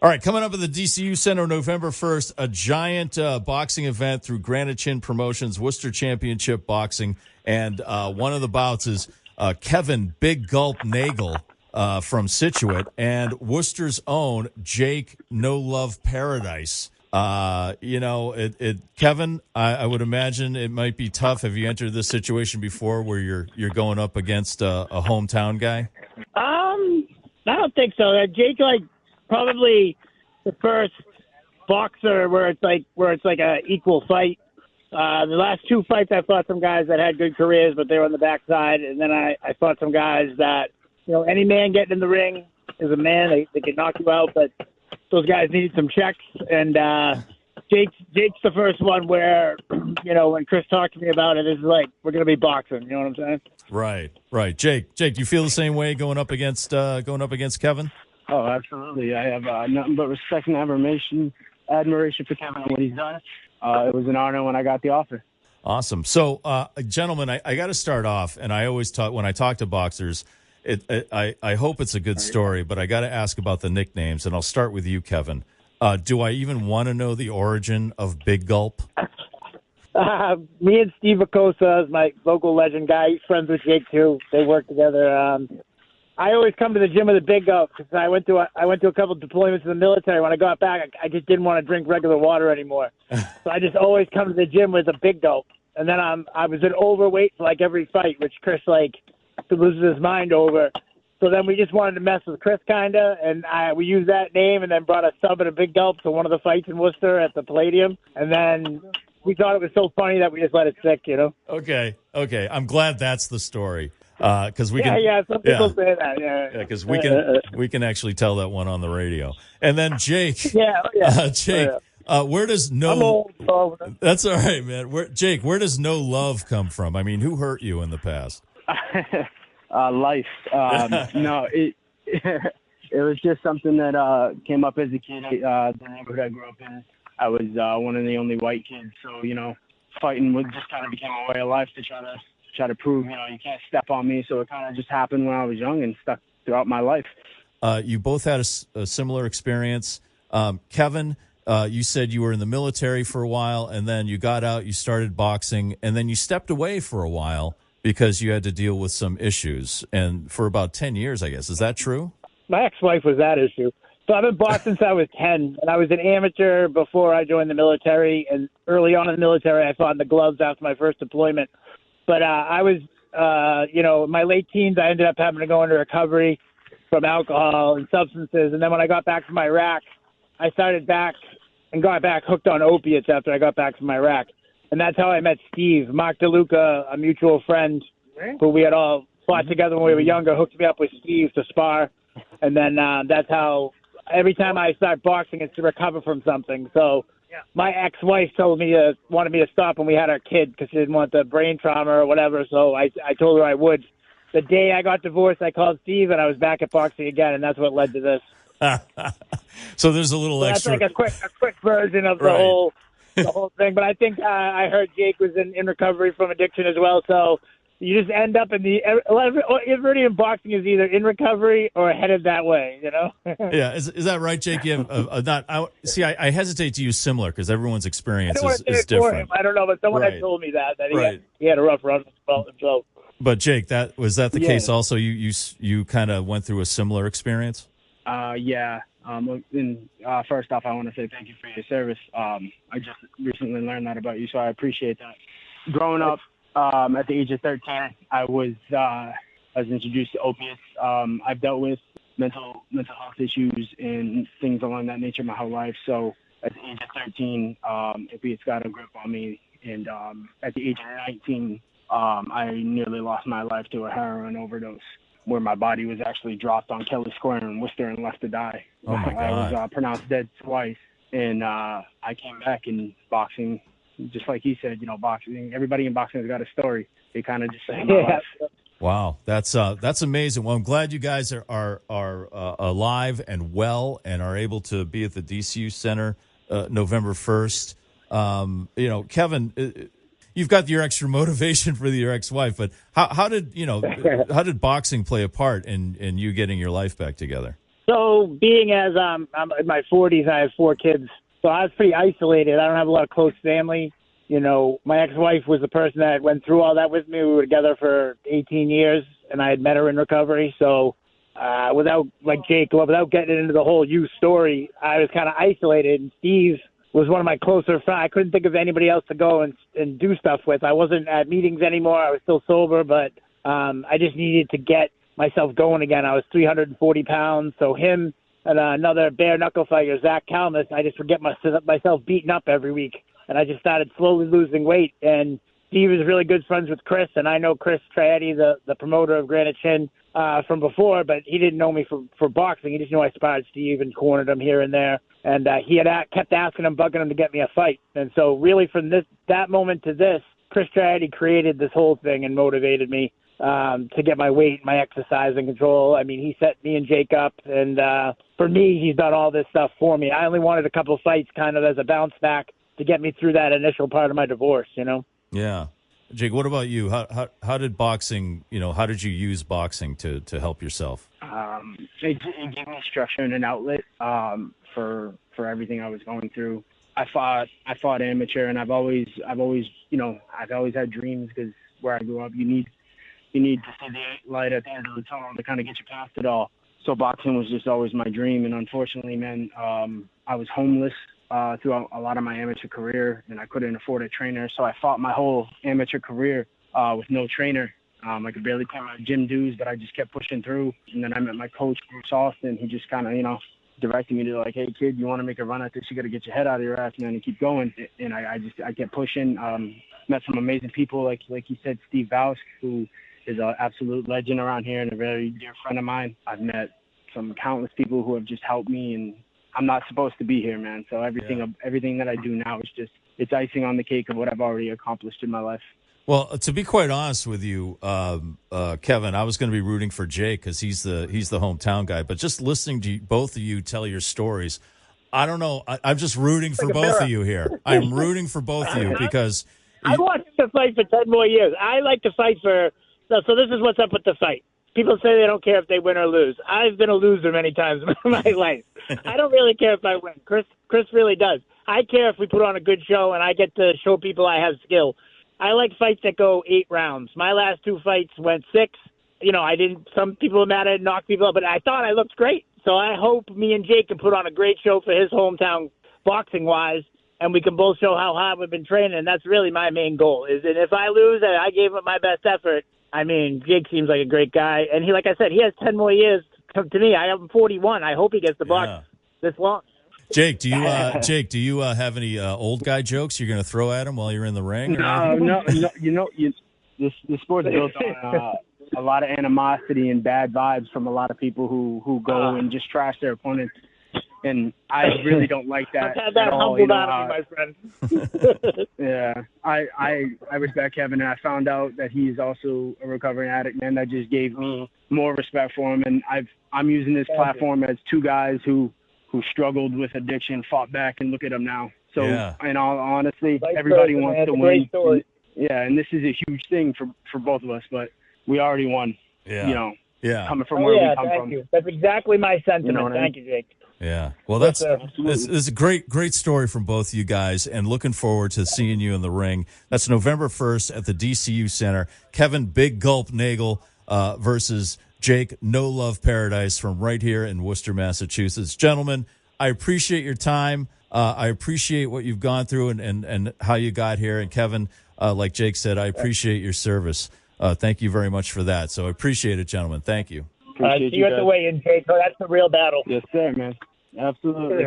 All right, coming up at the DCU Center November 1st, a giant boxing event through Granite Chin Promotions, Worcester Championship Boxing. And one of the bouts is Kevin Big Gulp Nagle from Scituate and Worcester's own Jake No Love Paradise. Kevin, I would imagine it might be tough. Have you entered this situation before where you're going up against a hometown guy? I don't think so. Jake, probably the first boxer where it's like a equal fight. The last two fights I fought some guys that had good careers, but they were on the backside, and then I fought some guys that, any man getting in the ring is a man. They can knock you out, but those guys needed some checks, and Jake's the first one where, when Chris talked to me about it, it's like, we're going to be boxing. You know what I'm saying? Right. Jake, do you feel the same way going up against Kevin? Oh, absolutely. I have nothing but respect and admiration for Kevin and what he's done. It was an honor when I got the offer. Awesome. So, gentlemen, I got to start off, and I always talk when I talk to boxers. I hope it's a good story, but I got to ask about the nicknames, and I'll start with you, Kevin. Do I even want to know the origin of Big Gulp? Me and Steve Acosta is my local legend guy. He's friends with Jake too. They work together. I always come to the gym with a Big Gulp because I went to a couple of deployments in the military. When I got back, I just didn't want to drink regular water anymore. So I just always come to the gym with a Big Gulp. And then I was an overweight for every fight, which Chris loses his mind over. So then we just wanted to mess with Chris kinda, and we used that name and then brought a sub and a Big Gulp to one of the fights in Worcester at the Palladium. And then we thought it was so funny that we just let it stick, Okay. I'm glad that's the story. Because we can, some people say that, because we can actually tell that one on the radio. And then Jake, Jake, where does no? I'm old, that's all right, man. Where does no love come from? I mean, who hurt you in the past? Life. No, it was just something that came up as a kid. The neighborhood I grew up in, I was one of the only white kids, so fighting just kind of became a way of life to try to prove, you can't step on me. So it kind of just happened when I was young and stuck throughout my life. You both had a similar experience. Kevin, you said you were in the military for a while, and then you got out, you started boxing, and then you stepped away for a while because you had to deal with some issues. And for about 10 years, I guess. Is that true? My ex-wife was that issue. So I've been boxing since I was 10, and I was an amateur before I joined the military. And early on in the military, I fought in the gloves after my first deployment. But I was, in my late teens, I ended up having to go into recovery from alcohol and substances. And then when I got back from Iraq, I started back and got back hooked on opiates after I got back from Iraq. And that's how I met Steve. Mark DeLuca, a mutual friend who we had all fought together when we were younger, hooked me up with Steve to spar. And then that's how every time I start boxing, it's to recover from something. So my ex-wife wanted me to stop when we had our kid because she didn't want the brain trauma or whatever. So I told her I would. The day I got divorced, I called Steve, and I was back at boxing again, and that's what led to this. So there's a little extra. That's like a quick version of the whole thing. But I think I heard Jake was in recovery from addiction as well. So you just end up everybody in boxing is either in recovery or headed that way, Yeah, is that right, Jake? You have I hesitate to use similar because everyone's experience is different. I don't know, but someone had told me that he had a rough run himself. But Jake, was that the case also? You kind of went through a similar experience? Yeah. First off, I want to say thank you for your service. I just recently learned that about you, so I appreciate that. Growing up, at the age of 13, I was introduced to opiates. I've dealt with mental health issues and things along that nature my whole life. So at the age of 13, opiates got a grip on me, and at the age of 19, I nearly lost my life to a heroin overdose, where my body was actually dropped on Kelly Square in Worcester and left to die. Oh my God. I was pronounced dead twice, and I came back in boxing. Just like he said, boxing. Everybody in boxing has got a story. They kind of just say, Wow, that's amazing. Well, I'm glad you guys are alive and well and are able to be at the DCU Center November 1st. Kevin, you've got your extra motivation for your ex-wife, but how did boxing play a part in you getting your life back together? So being as I'm in my 40s, I have 4 kids. So I was pretty isolated. I don't have a lot of close family. You know, my ex-wife was the person that went through all that with me. We were together for 18 years, and I had met her in recovery. So without getting into the whole you story, I was kind of isolated. And Steve was one of my closer friends. I couldn't think of anybody else to go and do stuff with. I wasn't at meetings anymore. I was still sober, but I just needed to get myself going again. I was 340 pounds, so him and another bare knuckle fighter, Zach Kalmus, I just would get myself beaten up every week, and I just started slowly losing weight. And Steve is really good friends with Chris, and I know Chris Triadi, the promoter of Granite Chin, from before, but he didn't know me for boxing. He just knew I sparred Steve and cornered him here and there, and he had kept asking him, bugging him to get me a fight. And so really from that moment to this, Chris Triadi created this whole thing and motivated me to get my weight, my exercise in control. I mean, he set me and Jake up, and for me, he's done all this stuff for me. I only wanted a couple of fights kind of as a bounce back to get me through that initial part of my divorce, you know? Yeah. Jake, what about you? How did boxing, how did you use boxing to help yourself? It gave me structure and an outlet for everything I was going through. I fought amateur, and I've always had dreams, because where I grew up, you need to see the light at the end of the tunnel to kind of get you past it all. So boxing was just always my dream. And unfortunately, man, I was homeless throughout a lot of my amateur career, and I couldn't afford a trainer. So I fought my whole amateur career with no trainer. I could barely pay my gym dues, but I just kept pushing through. And then I met my coach, Bruce Austin. He just kind of, directed me to, like, hey, kid, you want to make a run at this? You got to get your head out of your ass, man, and keep going. And I kept pushing. Met some amazing people, like you said, Steve Bausk, who is an absolute legend around here and a very dear friend of mine. I've met some countless people who have just helped me, and I'm not supposed to be here, man. So everything that I do now is it's icing on the cake of what I've already accomplished in my life. Well, to be quite honest with you, Kevin, I was going to be rooting for Jake because he's the hometown guy. But just listening to both of you tell your stories, I don't know. I'm just rooting for both of you here. I'm rooting for both of you because I want to fight for 10 more years. I like to fight for. So this is what's up with the fight. People say they don't care if they win or lose. I've been a loser many times in my life. I don't really care if I win. Chris really does. I care if we put on a good show and I get to show people I have skill. I like fights that go 8 rounds. My last 2 fights went 6. Some people are mad I knocked people up, but I thought I looked great. So I hope me and Jake can put on a great show for his hometown boxing-wise, and we can both show how hard we've been training. And that's really my main goal. And if I lose and I gave it my best effort, I mean, Jake seems like a great guy. And he, like I said, he has 10 more years to me. I am 41. I hope he gets the box this long. Jake, do you have any old guy jokes you're going to throw at him while you're in the ring? No. This sport's built on a lot of animosity and bad vibes from a lot of people who go and just trash their opponents. And I really don't like that. I've had that humbled out of me, my friend. Yeah, I respect Kevin, and I found out that he's also a recovering addict, man. That just gave me more respect for him, and I'm using this platform as 2 guys who struggled with addiction, fought back, and look at them now. So, in all honesty, everybody wants to win. And this is a huge thing for both of us, but we already won. Coming from where we come from. You. That's exactly my sentiment. Thank you, Jake. Yeah. Well, this is a great story from both of you guys, and looking forward to seeing you in the ring. That's November 1st at the DCU Center. Kevin Big Gulp Nagle versus Jake No Love Paradise from right here in Worcester, Massachusetts. Gentlemen, I appreciate your time. I appreciate what you've gone through and how you got here. And Kevin, like Jake said, I appreciate your service. Thank you very much for that. So I appreciate it, gentlemen. Thank you. See you at the weigh-in, Jake. That's the real battle. Yes, sir, man. Absolutely.